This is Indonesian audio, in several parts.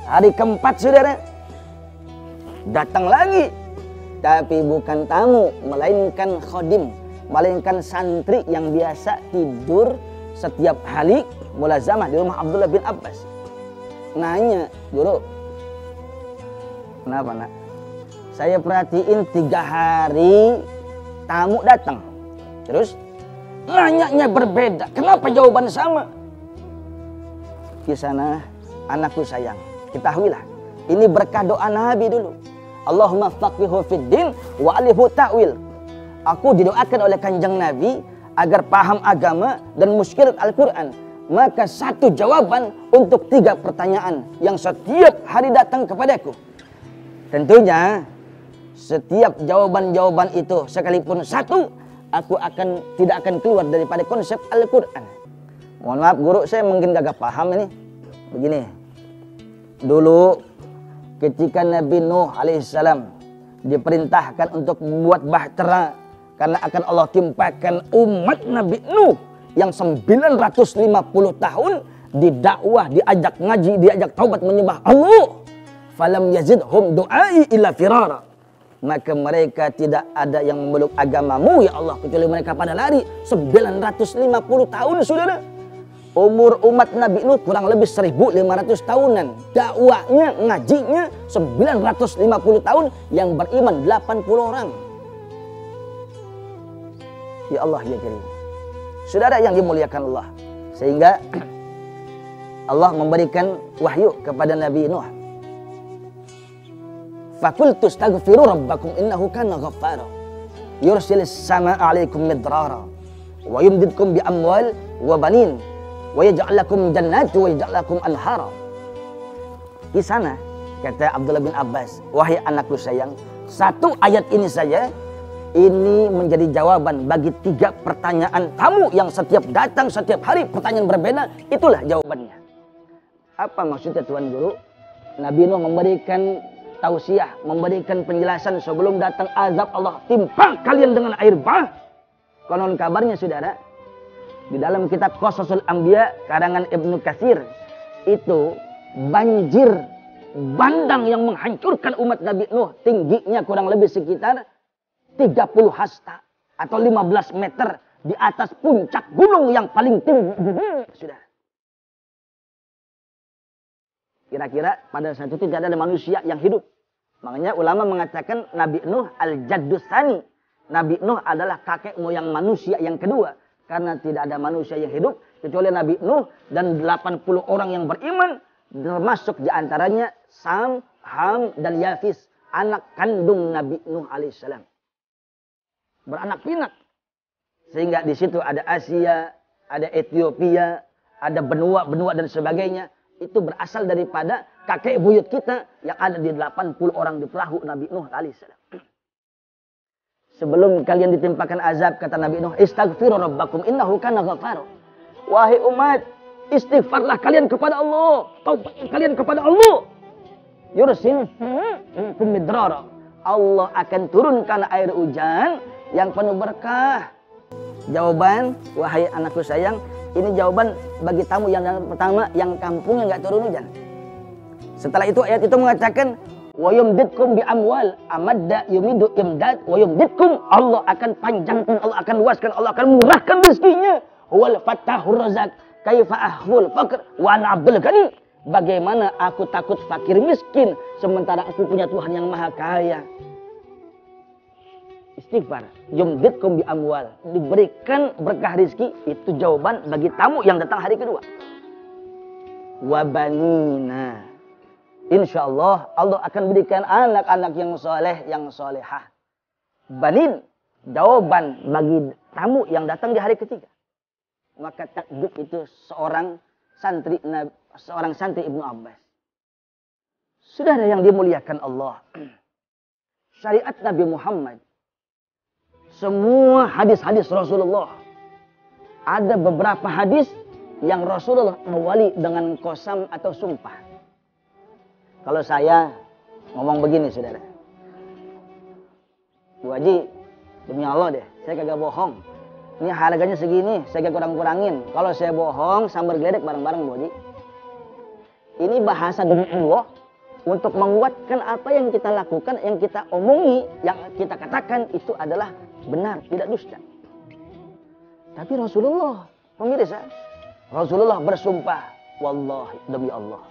Hari keempat saudara, datang lagi. Tapi bukan tamu, melainkan khodim, melainkan santri yang biasa tidur setiap hari mulazamah di rumah Abdullah bin Abbas. Nanya, guru, kenapa nak? Saya perhatiin 3 hari tamu datang. Terus nanyanya berbeda. Kenapa jawaban sama? Kisana, anakku sayang, ketahuilah, ini berkah doa Nabi dulu. Allahumma faqihu fid din wa alihu ta'wil. Aku didoakan oleh kanjeng Nabi agar paham agama dan muskilat Al-Quran. Maka satu jawaban untuk 3 pertanyaan yang setiap hari datang kepadaku. Tentunya setiap jawaban-jawaban itu sekalipun satu, aku tidak akan keluar daripada konsep Al-Quran. Mohon maaf guru, saya mungkin gak paham ini. Begini, dulu ketika Nabi Nuh alaihissalam diperintahkan untuk membuat bahtera karena akan Allah timpakan umat Nabi Nuh yang 950 tahun didakwah, diajak ngaji, diajak taubat menyembah Allah. Falam yazidhum du'ai illa firara. Maka mereka tidak ada yang memeluk agamamu ya Allah kecuali mereka pada lari. 950 tahun saudara. Umur umat Nabi Nuh kurang lebih 1500 tahunan. Dakwahnya, ngajinya 950 tahun, yang beriman 80 orang. Ya Allah ya Karim. Saudara yang dimuliakan Allah. Sehingga Allah memberikan wahyu kepada Nabi Nuh. Fakultu astaghfiru rabbakum innahu kana ghaffara. Yursilis samaa'a 'alaikum midrara wa yumdidkum bi amwal wa banin wa yaj'al lakum jannati wa yaj'al lakum anhara. Di sana kata Abdullah bin Abbas, wahai anakku sayang, satu ayat ini saja ini menjadi jawaban bagi 3 pertanyaan tamu yang setiap datang setiap hari pertanyaan berbeda. Itulah jawabannya. Apa maksudnya Tuan Guru? Nabi Nuh memberikan tausiah, memberikan penjelasan sebelum datang azab Allah timpa kalian dengan air bah. Konon kabarnya saudara, di dalam kitab Qasasul Anbiya karangan Ibnu Katsir itu banjir bandang yang menghancurkan umat Nabi Nuh tingginya kurang lebih sekitar 30 hasta atau 15 meter di atas puncak gunung yang paling tinggi. Saudara, kira-kira pada saat itu tidak ada manusia yang hidup. Makanya ulama mengatakan Nabi Nuh al-Jaddus Tsani. Nabi Nuh adalah kakek moyang manusia yang kedua. Karena tidak ada manusia yang hidup kecuali Nabi Nuh dan 80 orang yang beriman. Termasuk diantaranya Sam, Ham, dan Yafis. Anak kandung Nabi Nuh alaihissalam. Beranak pinak. Sehingga di situ ada Asia, ada Ethiopia, ada benua-benua dan sebagainya. Itu berasal daripada kakek buyut kita yang ada di 80 orang di perahu Nabi Nuh alaihissalam. Sebelum kalian ditimpakan azab, kata Nabi Nuh, istaghfiru rabbakum innahu kana ghaffara. Wahai umat, istighfarlah kalian kepada Allah, taubat kalian kepada Allah. Yursil midrara. Allah akan turunkan air hujan yang penuh berkah. Jawaban, wahai anakku sayang, ini jawaban bagi tamu yang pertama yang kampungnya nggak turun hujan. Setelah itu ayat itu mengatakan wa yumdidkum bi amwal, amadda yumidu imdad wa yumdidkum, Allah akan panjangkan, Allah akan luaskan, Allah akan murahkan rezekinya. Wal fatahur razak, kaifa ahful faqr wa ana abdul ghani. Bagaimana aku takut fakir miskin sementara aku punya Tuhan yang maha kaya. Istighfar, yumdidkum bi amwal, diberikan berkah rezeki, itu jawaban bagi tamu yang datang hari kedua. Wa banina, insyaallah Allah akan berikan anak-anak yang soleh, yang solehah. Banin, jawaban bagi tamu yang datang di hari ketiga. Maka takjub itu seorang santri Ibnu Abbas. Saudara yang dimuliakan Allah, syariat Nabi Muhammad, semua hadis-hadis Rasulullah, ada beberapa hadis yang Rasulullah awali dengan qasam atau sumpah. Kalau saya ngomong begini saudara, Bu Haji, demi Allah deh, saya kagak bohong. Ini harganya segini, saya kagak kurang-kurangin. Kalau saya bohong, sambar geledek bareng-bareng Bu Haji. Ini bahasa demi Allah, untuk menguatkan apa yang kita lakukan, yang kita omongi, yang kita katakan itu adalah benar, tidak dusta. Tapi Rasulullah, pemirsa, Rasulullah bersumpah, wallahi, demi Allah.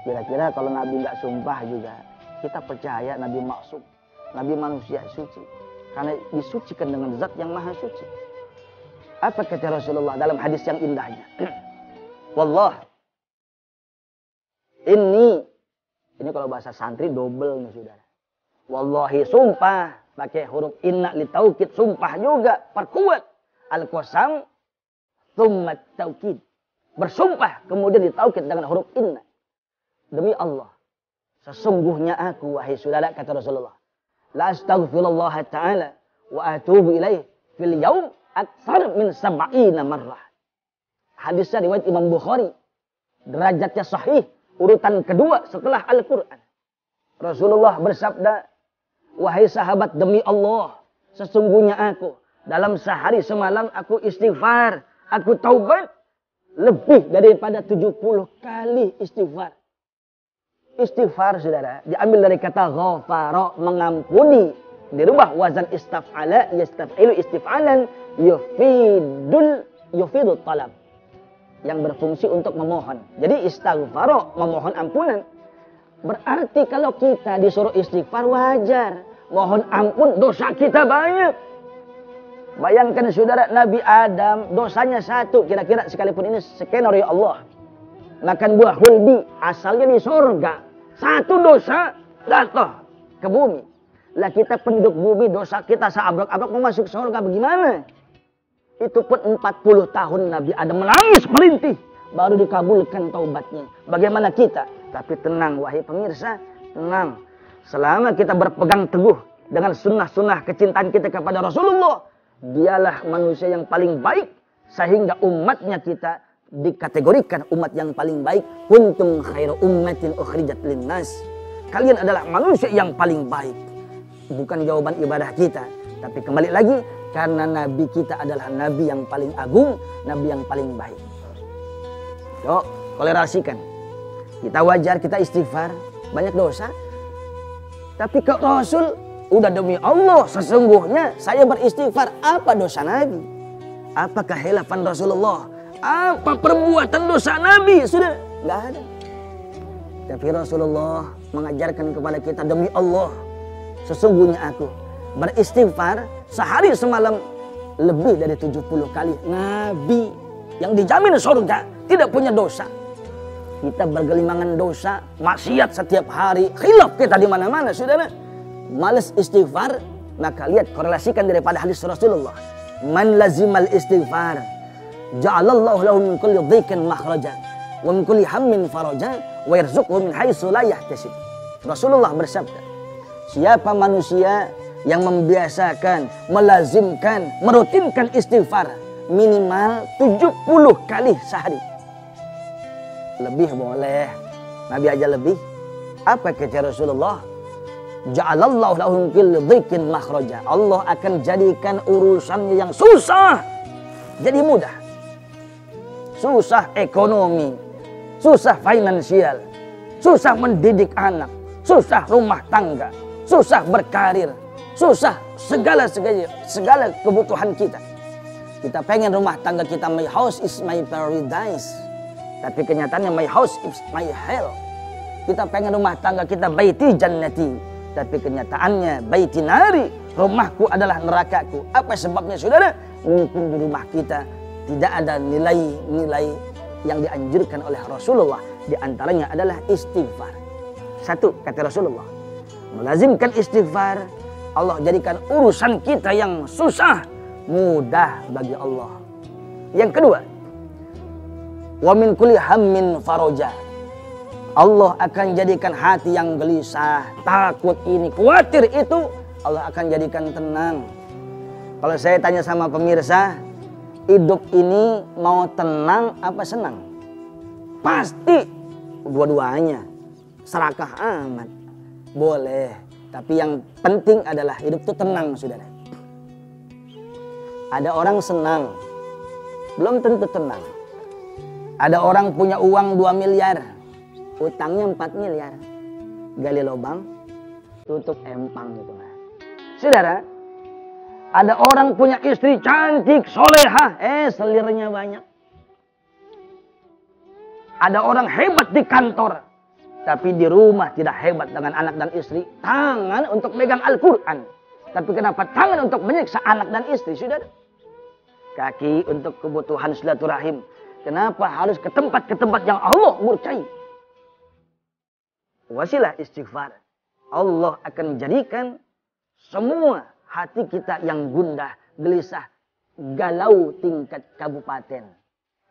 Kira-kira kalau Nabi nggak sumpah juga, kita percaya Nabi maksum, Nabi manusia suci. Karena disucikan dengan zat yang maha suci. Apa kata Rasulullah dalam hadis yang indahnya? Wallah, ini kalau bahasa santri double nih saudara. Wallahi sumpah, pakai huruf inna li taukid, sumpah juga, perkuat. Al-qasam, tsumma taukid. Bersumpah, kemudian ditaukid dengan huruf inna. Demi Allah, sesungguhnya aku, wahai saudara, kata Rasulullah, la astaghfirullah ta'ala wa atubu ilaih fil yaum aktsar min 70 marrah. Hadisnya riwayat Imam Bukhari. Derajatnya sahih, urutan kedua setelah Al-Quran. Rasulullah bersabda, wahai sahabat, demi Allah, sesungguhnya aku dalam sehari semalam aku istighfar, aku taubat lebih daripada 70 kali istighfar. Istighfar, saudara, diambil dari kata ghafara, mengampuni. Dirubah wazan istaf'ala, yastaf'ilu istif'alan, yufidul talab. Yang berfungsi untuk memohon. Jadi istighfar, memohon ampunan. Berarti kalau kita disuruh istighfar, wajar. Mohon ampun, dosa kita banyak. Bayangkan saudara, Nabi Adam dosanya satu. Kira-kira sekalipun ini skenario Allah. Makan buah hulbi, asalnya di surga. Satu dosa, jatuh ke bumi. Lah kita penduduk bumi, dosa kita seabrok-abrok mau masuk surga bagaimana? Itu pun 40 tahun Nabi Adam menangis merintih. Baru dikabulkan taubatnya. Bagaimana kita? Tapi tenang wahai pemirsa, tenang. Selama kita berpegang teguh dengan sunnah-sunnah kecintaan kita kepada Rasulullah, dialah manusia yang paling baik. Sehingga umatnya kita dikategorikan umat yang paling baik. Kuntum khairu ummatin ukhrijat linnas. Kalian adalah manusia yang paling baik. Bukan jawaban ibadah kita, tapi kembali lagi karena Nabi kita adalah Nabi yang paling agung, Nabi yang paling baik. Yuk, kolerasikan. Kita wajar, kita istighfar, banyak dosa. Tapi ke Rasul, udah demi Allah, sesungguhnya saya beristighfar. Apa dosa Nabi? Apa kehilafan Rasulullah? Apa perbuatan dosa Nabi? Sudah, nggak ada. Tapi Rasulullah mengajarkan kepada kita, demi Allah, sesungguhnya aku beristighfar sehari semalam lebih dari 70 kali. Nabi yang dijamin surga, tidak punya dosa. Kita bergelimangan dosa, maksiat setiap hari, khilaf kita di mana-mana, saudara. Malas istighfar, maka lihat korelasikan daripada hadis Rasulullah. Man lazimal istighfar, ja'alallahu lahu min kulli dhiqin makhraja, wa min kulli hammin faraja, wa yarzuqhu min haitsu la yahtasib. Rasulullah bersabda, siapa manusia yang membiasakan, melazimkan, merutinkan istighfar minimal 70 kali sehari. Lebih boleh, Nabi aja lebih. Apa kata Rasulullah? Ja'alallahu lahu min kulli dhiqin makhraja. Allah akan jadikan urusannya yang susah jadi mudah. Susah ekonomi, susah finansial, susah mendidik anak, susah rumah tangga, susah berkarir, susah segala kebutuhan kita. Kita pengen rumah tangga kita, my house is my paradise. Tapi kenyataannya my house is my hell. Kita pengen rumah tangga kita baiti jannati. Tapi kenyataannya baiti nari. Rumahku adalah nerakaku. Apa sebabnya saudara? Mungkin di rumah kita tidak ada nilai-nilai yang dianjurkan oleh Rasulullah. Di antaranya adalah istighfar. Satu, kata Rasulullah, melazimkan istighfar, Allah jadikan urusan kita yang susah mudah bagi Allah. Yang kedua, wa min kulli hammin faraja. Allah akan jadikan hati yang gelisah, takut ini, khawatir itu, Allah akan jadikan tenang. Kalau saya tanya sama pemirsa, hidup ini mau tenang apa senang? Pasti dua-duanya. Serakah amat. Boleh. Tapi yang penting adalah hidup itu tenang, saudara. Ada orang senang, belum tentu tenang. Ada orang punya uang 2 miliar, utangnya 4 miliar. gali lubang, tutup empang gitu. Saudara, ada orang punya istri cantik, soleha, selirnya banyak. Ada orang hebat di kantor, tapi di rumah tidak hebat dengan anak dan istri. Tangan untuk megang Al-Quran, tapi kenapa tangan untuk menyiksa anak dan istri, saudara? Kaki untuk kebutuhan silaturahim. Kenapa harus ke tempat yang Allah murkai? Wasilah istighfar. Allah akan jadikan semua hati kita yang gundah, gelisah, galau tingkat kabupaten.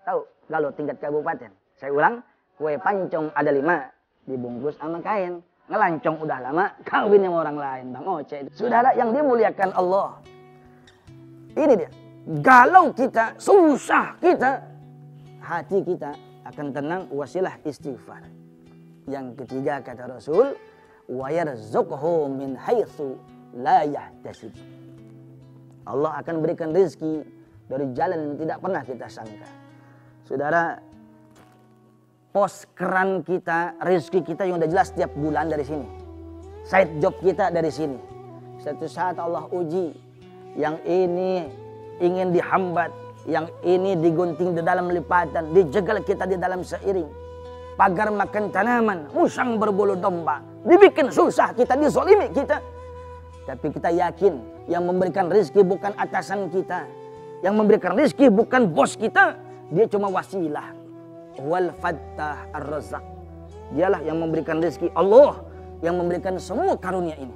Tahu galau tingkat kabupaten? Saya ulang, kue pancong ada 5, dibungkus sama kain. Ngelancong udah lama, kawin sama orang lain. Bang Oce. Saudara yang dimuliakan Allah. Ini dia. Galau kita, susah kita, hati kita akan tenang, wasilah istighfar. Yang ketiga kata Rasul, wa yarzuqhu min haitsu la yahtasib. Allah akan berikan rezeki dari jalan yang tidak pernah kita sangka. Saudara, pos keran kita, rezeki kita yang udah jelas setiap bulan dari sini. Side job kita dari sini. Suatu saat Allah uji, yang ini ingin dihambat, yang ini digunting di dalam lipatan, dijegal kita di dalam seiring. Pagar makan tanaman, musang berbulu domba, dibikin susah kita, dizolimi kita. Tapi kita yakin yang memberikan rezeki bukan atasan kita, yang memberikan rezeki bukan bos kita, dia cuma wasilah. Wal fattah ar-razzaq. Dialah yang memberikan rezeki, Allah yang memberikan semua karunia ini.